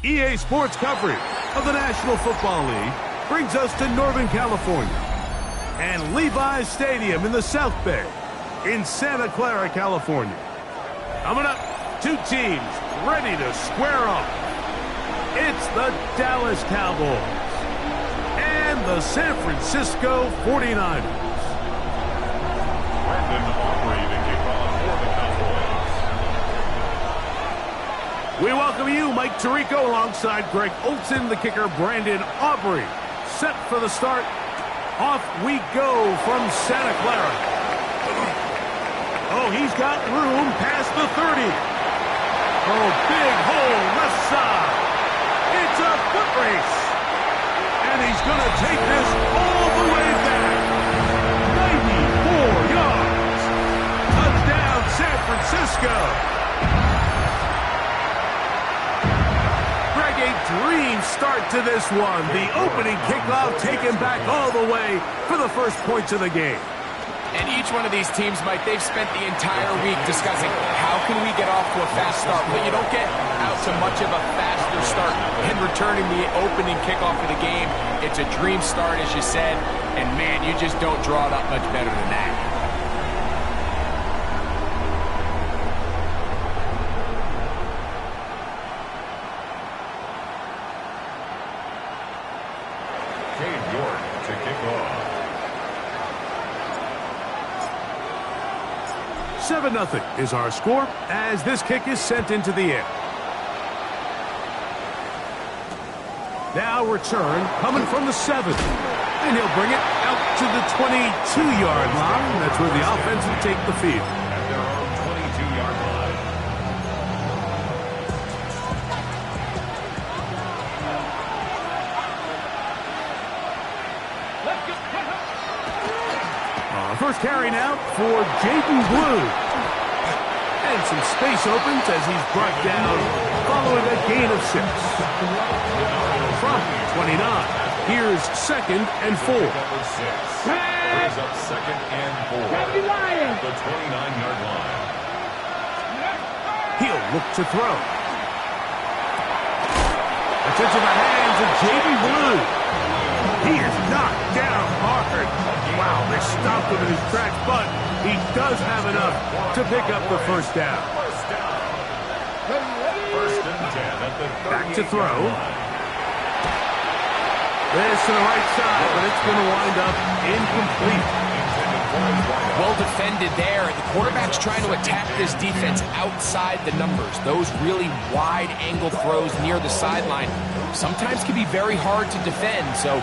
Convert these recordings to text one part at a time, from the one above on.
EA Sports coverage of the National Football League brings us to Northern California and Levi's Stadium in the South Bay in Santa Clara, California. Coming up, two teams ready to square off. It's the Dallas Cowboys and the San Francisco 49ers. We welcome you, Mike Tirico, alongside Greg Olson, the kicker, Brandon Aubrey. Set for the start. Off we go from Santa Clara. Oh, he's got room past the 30. Oh, big hole left side. It's a foot race. And he's going to take this all the way back. 94 yards. Touchdown, San Francisco. A dream start to this one. The opening kickoff taken back all the way for the first points of the game. And each one of these teams, Mike, they've spent the entire week discussing how can we get off to a fast start. But you don't get out to much of a faster start in returning the opening kickoff of the game. It's a dream start, as you said. And, man, you just don't draw it up much better than that. To kick off. 7-0 is our score as this kick is sent into the air. Now return coming from the 7. And he'll bring it out to the 22-yard line. That's where the offense will take the field. At their own 22-yard line. First carry now for Jaden Blue. And some space opens as he's brought down following a gain of 6. From 29, here's 2nd and 4. Brings up 2nd and 4 at the 29-yard line. He'll look to throw. It's into the hands of Jaden Blue. He is knocked down hard. Wow, they stopped him in his tracks, but he does have enough to pick up the first down. First and 10 at the back to throw. This to the right side, but it's going to wind up incomplete. Well defended there. The quarterback's trying to attack this defense outside the numbers. Those really wide-angle throws near the sideline sometimes can be very hard to defend, so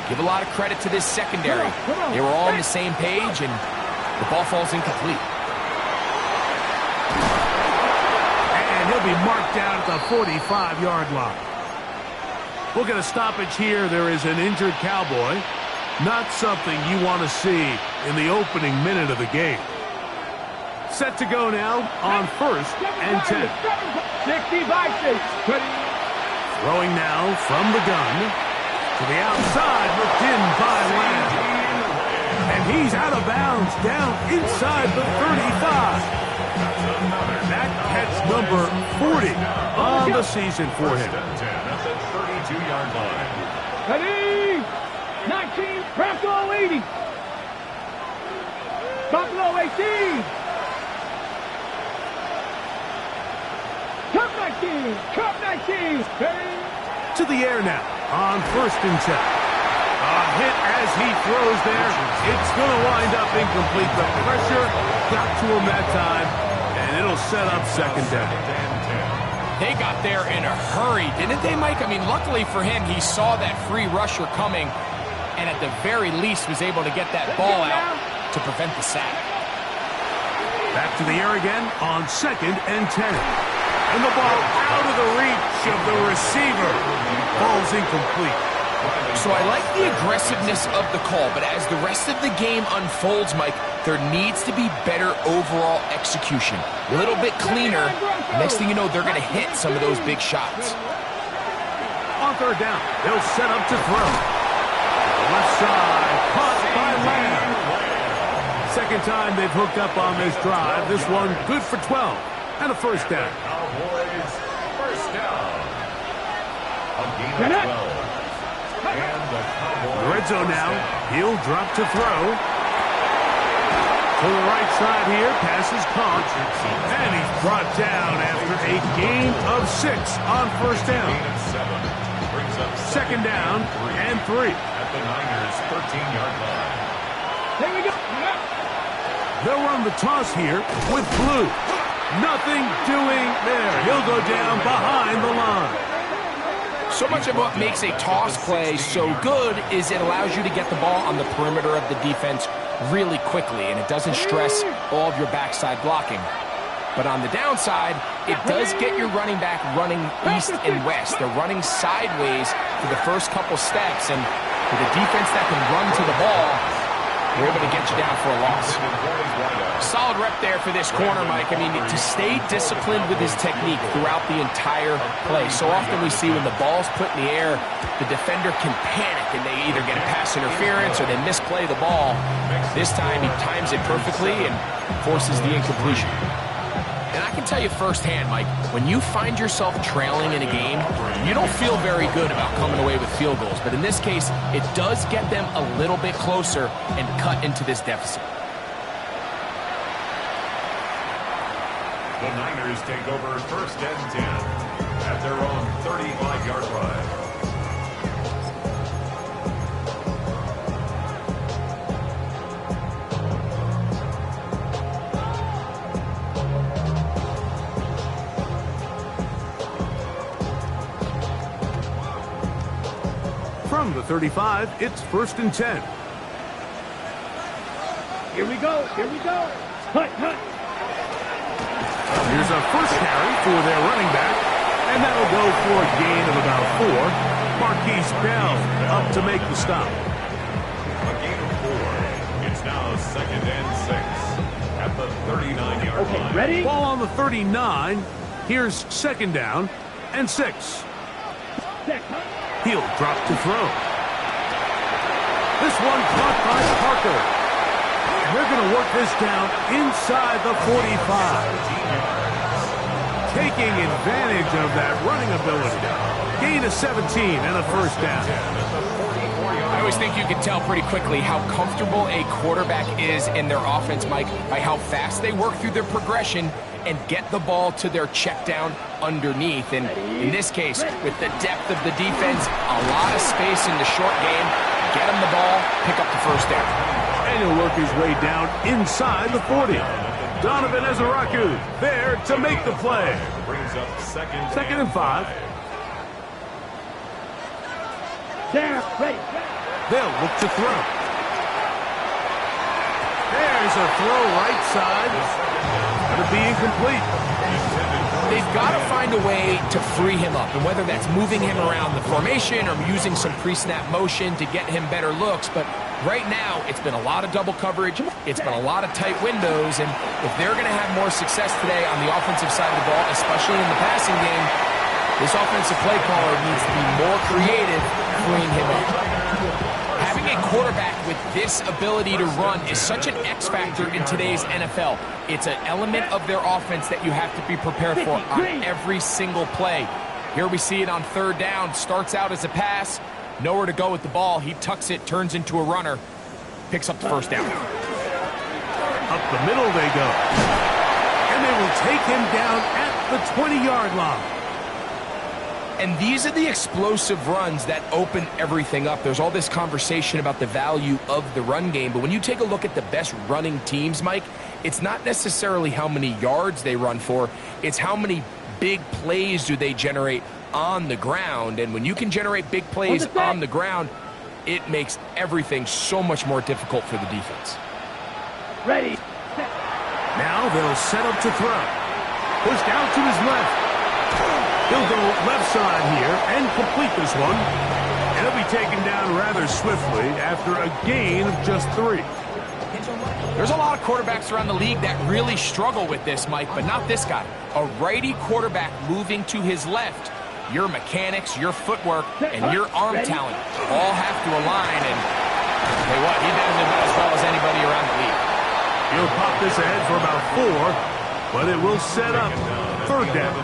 give a lot of credit to this secondary. They were all on the same page, and the ball falls incomplete. And he'll be marked down at the 45-yard line. We'll get a stoppage here. There is an injured Cowboy. Not something you want to see in the opening minute of the game. Set to go now on 1st and 10. 60-6. Throwing now from the gun. To the outside, looked in by Lamb. And he's out of bounds, down inside the 35. That catch number 40 on the season for him. At the 32-yard line. Ready? 19, Buffalo 80. Buffalo 18. Cup 19, Cup 19. Ready? To the air now on 1st and 10. A hit as he throws there. It's going to wind up incomplete. The pressure got to him that time, and it'll set up 2nd down. They got there in a hurry, didn't they, Mike? I mean, luckily for him, he saw that free rusher coming, and at the very least was able to get that ball out to prevent the sack. Back to the air again on 2nd and 10. And the ball out of the reach of the receiver. Ball's incomplete. So I like the aggressiveness of the call, but as the rest of the game unfolds, Mike, there needs to be better overall execution. A little bit cleaner. Next thing you know, they're going to hit some of those big shots. On 3rd down, they'll set up to throw. Left side, caught by Lamb. 2nd time they've hooked up on this drive. This one good for 12 and a 1st down. Cowboys, 1st down. A gain of 12. And the Cowboys. Red zone now. He'll drop to throw. To the right side here. Pass is caught. And he's brought down after a gain of 6 on first down. Gain of 7. Brings up Second down and 3. at the Niners' 13-yard line. Here we go. They'll run the toss here with Blue. Nothing doing there. He'll go down behind the line. So much of what makes a toss play so good is it allows you to get the ball on the perimeter of the defense really quickly, and it doesn't stress all of your backside blocking. But on the downside, it does get your running back running east and west. They're running sideways for the first couple steps, and with a defense that can run to the ball, they're able to get you down for a loss. Solid rep there for this corner, Mike. I mean, to stay disciplined with his technique throughout the entire play. So often we see when the ball's put in the air, the defender can panic and they either get a pass interference or they misplay the ball. This time he times it perfectly and forces the incompletion. And I can tell you firsthand, Mike, when you find yourself trailing in a game, you don't feel very good about coming away with field goals. But in this case, it does get them a little bit closer and cut into this deficit. The Niners take over first and 10 at their own 35-yard line. From the 35, it's first and 10. Here we go. Here we go. Hut, hut. Here's a first carry for their running back, and that'll go for a gain of about 4. Marquise Bell up to make the stop. A gain of 4. It's now second and 6 at the 39-yard line. Okay, ready? Ball on the 39. Here's second down and 6. Set, hut. He'll drop to throw. This one caught by Parker. And they're going to work this down inside the 45. Taking advantage of that running ability. Gain of 17 and a first down. I always think you can tell pretty quickly how comfortable a quarterback is in their offense, Mike, by how fast they work through their progression and get the ball to their check down underneath. And in this case, with the depth of the defense, a lot of space in the short game, get him the ball, pick up the first down. And he'll work his way down inside the 40. Donovan Ezaraku there to make the play. Brings up Second and 5. Down, ready. They'll look to throw. There's a throw right side. Going to be incomplete. They've got to find a way to free him up, and whether that's moving him around the formation or using some pre-snap motion to get him better looks. But right now, it's been a lot of double coverage. It's been a lot of tight windows, and if they're going to have more success today on the offensive side of the ball, especially in the passing game, this offensive play caller needs to be more creative, freeing him up. Having a quarterback with this ability to run is such an X factor in today's NFL. It's an element of their offense that you have to be prepared for on every single play. Here we see it on third down. Starts out as a pass. Nowhere to go with the ball. He tucks it, turns into a runner, picks up the first down. Up the middle they go. And they will take him down at the 20-yard line. And these are the explosive runs that open everything up. There's all this conversation about the value of the run game, but when you take a look at the best running teams, Mike, it's not necessarily how many yards they run for, it's how many big plays do they generate on the ground. And when you can generate big plays on the ground, it makes everything so much more difficult for the defense. Ready. Now they'll set up to throw. Pushed out to his left. He'll go left side here and complete this one. And he'll be taken down rather swiftly after a gain of just 3. There's a lot of quarterbacks around the league that really struggle with this, Mike, but not this guy. A righty quarterback moving to his left. Your mechanics, your footwork, and your arm talent all have to align. And I'll tell you what, he does it about as well as anybody around the league. He'll pop this ahead for about 4, but it will set up third down.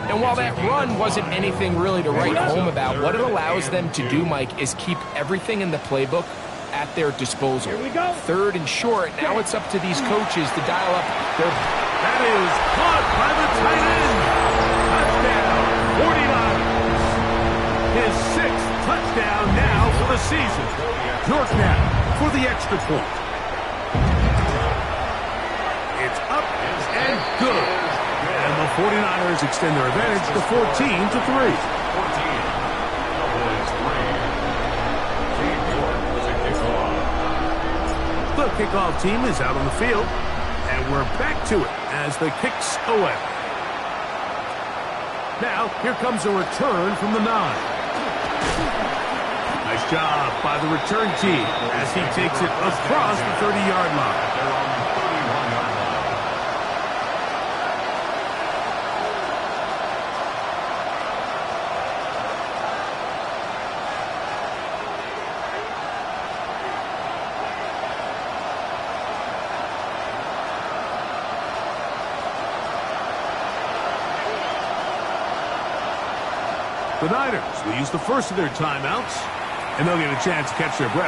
And while that run wasn't anything really to write home about, what it allows them to do, Mike, is keep everything in the playbook at their disposal. Here we go. 3rd and short. Now it's up to these coaches to dial up their... That is caught by the tight end. Touchdown, 49ers. His 6th touchdown now for the season. York now for the extra point. It's up and good. And the 49ers extend their advantage to 14-3. 14. Cowboys 3. Team York with a kickoff. The kickoff team is out on the field, and we're back to it as the kick's away. Now, here comes a return from the 9. Nice job by the return team as he takes it across the 30-yard line. They're on the 31-yard line. The Niners will use the first of their timeouts, and they'll get a chance to catch their breath.